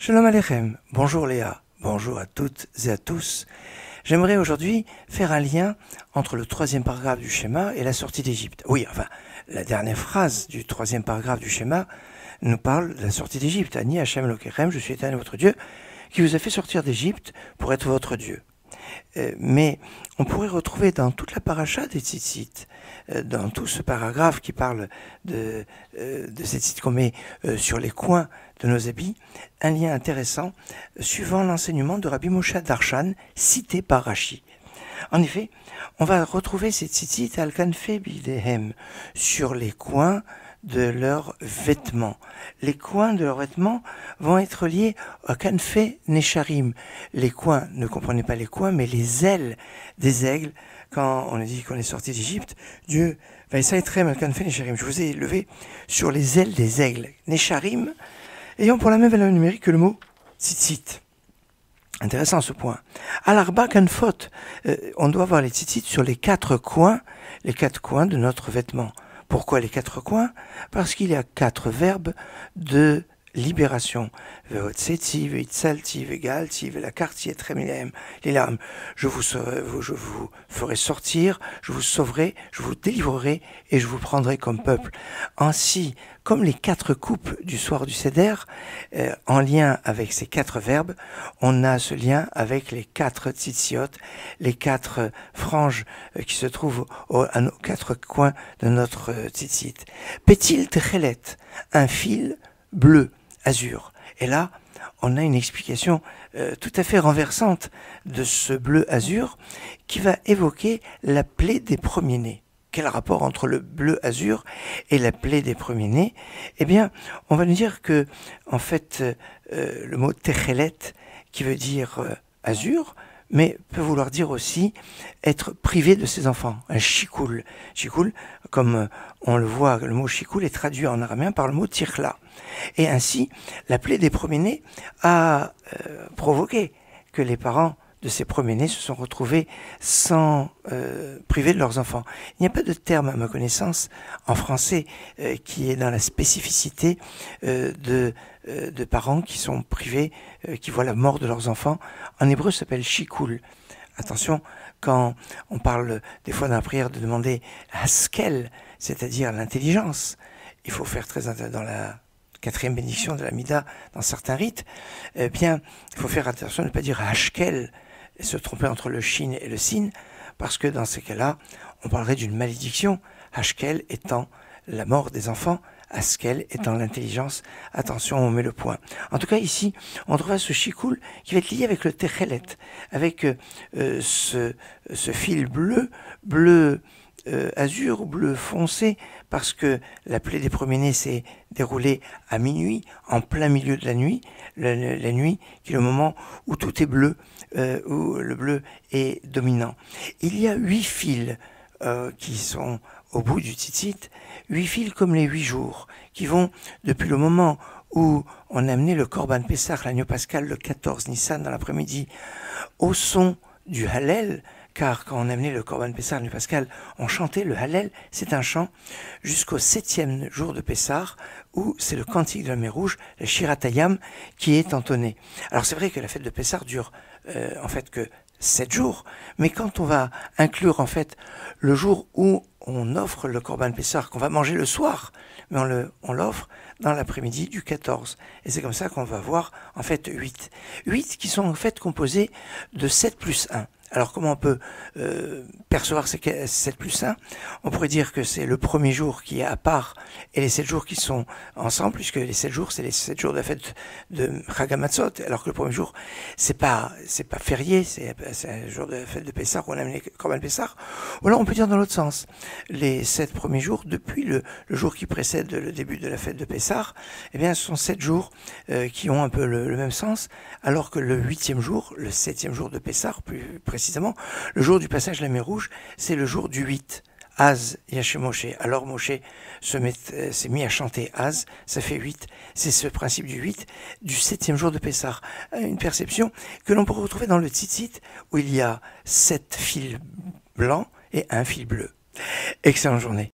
Shalom Aleichem, bonjour Léa, bonjour à toutes et à tous. J'aimerais aujourd'hui faire un lien entre le troisième paragraphe du schéma et la sortie d'Égypte. Oui, enfin, la dernière phrase du troisième paragraphe du schéma nous parle de la sortie d'Égypte. Ani Hashem Elokeichem, je suis Éternel votre Dieu, qui vous a fait sortir d'Égypte pour être votre Dieu. Mais on pourrait retrouver dans toute la paracha des tzitzit, dans tout ce paragraphe qui parle de ces tzitzit qu'on met sur les coins de nos habits, un lien intéressant suivant l'enseignement de Rabbi Moshe Darshan cité par Rashi. En effet, on va retrouver ces tzitzit al-kanfei bidehem sur les coins de leurs vêtements. Les coins de leurs vêtements vont être liés à kanfei nesharim. Les coins, ne comprenez pas les coins, mais les ailes des aigles. Quand on a dit qu'on est sorti d'Égypte, Dieu va essayer très mal kanfei nesharim. Je vous ai levé sur les ailes des aigles. Nesharim, ayant pour la même valeur numérique que le mot tzitzit. Intéressant ce point. Al-arba kanfot, on doit avoir les tzitzit sur les quatre coins de notre vêtement. Pourquoi les quatre coins? Parce qu'il y a quatre verbes de libération. Je vous ferai sortir, je vous sauverai, je vous délivrerai et je vous prendrai comme peuple. Ainsi, comme les quatre coupes du soir du Seder, en lien avec ces quatre verbes, on a ce lien avec les quatre tzitziot, les quatre franges qui se trouvent à nos quatre coins de notre tzitzit. Pétil techelet, un fil bleu, azur. Et là, on a une explication tout à fait renversante de ce bleu azur qui va évoquer la plaie des premiers-nés. Quel rapport entre le bleu azur et la plaie des premiers-nés? Eh bien, on va nous dire que, en fait, le mot techelet, qui veut dire azur, mais peut vouloir dire aussi être privé de ses enfants, un shikoul. Shikoul, comme on le voit, le mot shikoul est traduit en araméen par le mot tirla. Et ainsi, la plaie des premiers-nés a provoqué que les parents de ces premiers-nés se sont retrouvés privés de leurs enfants. Il n'y a pas de terme, à ma connaissance, en français, qui est dans la spécificité de parents qui sont privés, qui voient la mort de leurs enfants. En hébreu, ça s'appelle shikoul. Attention, quand on parle des fois dans la prière de demander haskel, c'est-à-dire l'intelligence, il faut faire très attention dans la quatrième bénédiction de la Mida, dans certains rites, eh bien, il faut faire attention de ne pas dire hashkel, et se tromper entre le shin et le sin, parce que dans ces cas-là, on parlerait d'une malédiction, hashkel étant la mort des enfants, Askel étant l'intelligence. Attention, on met le point. En tout cas, ici, on trouve ce shikoul qui va être lié avec le techelet, avec ce fil bleu azur ou bleu foncé, parce que la plaie des premiers-nés s'est déroulée à minuit, en plein milieu de la nuit, la nuit qui est le moment où tout est bleu, où le bleu est dominant. Il y a 8 fils qui sont au bout du tzitzit, 8 fils comme les 8 jours, qui vont depuis le moment où on a amené le Korban Pessah, l'agneau pascal, le 14 Nissan dans l'après-midi, au son du Hallel, car quand on a amené le Korban Pessah, l'agneau pascal, on chantait le Hallel, c'est un chant, jusqu'au 7e jour de Pessah, où c'est le cantique de la mer Rouge, le Shiratayam, qui est entonné. Alors c'est vrai que la fête de Pessah dure en fait que 7 jours, mais quand on va inclure en fait le jour où on offre le Korban Pessah, qu'on va manger le soir, mais on l'offre dans l'après-midi du 14. Et c'est comme ça qu'on va voir en fait 8. 8 qui sont en fait composés de 7 plus 1. Alors comment on peut percevoir ces 7 plus 1? On pourrait dire que c'est le premier jour qui est à part et les 7 jours qui sont ensemble, puisque les 7 jours, c'est les 7 jours de la fête de Chag HaMatzot, alors que le premier jour, c'est pas férié, c'est un jour de la fête de Pessah où on a amené Korban Pessah. Ou alors on peut dire dans l'autre sens, les 7 premiers jours, depuis le jour qui précède le début de la fête de Pessah, eh bien ce sont 7 jours qui ont un peu le même sens, alors que le 8e jour, le 7e jour de Pessah, plus précisément, le jour du passage de la mer Rouge, c'est le jour du 8. Az Yashem Moshe. Alors Moshe s'est mis à chanter Az, ça fait 8. C'est ce principe du 8, du 7e jour de Pessah. Une perception que l'on peut retrouver dans le tzitzit, où il y a 7 fils blancs et un fil bleu. Excellente journée.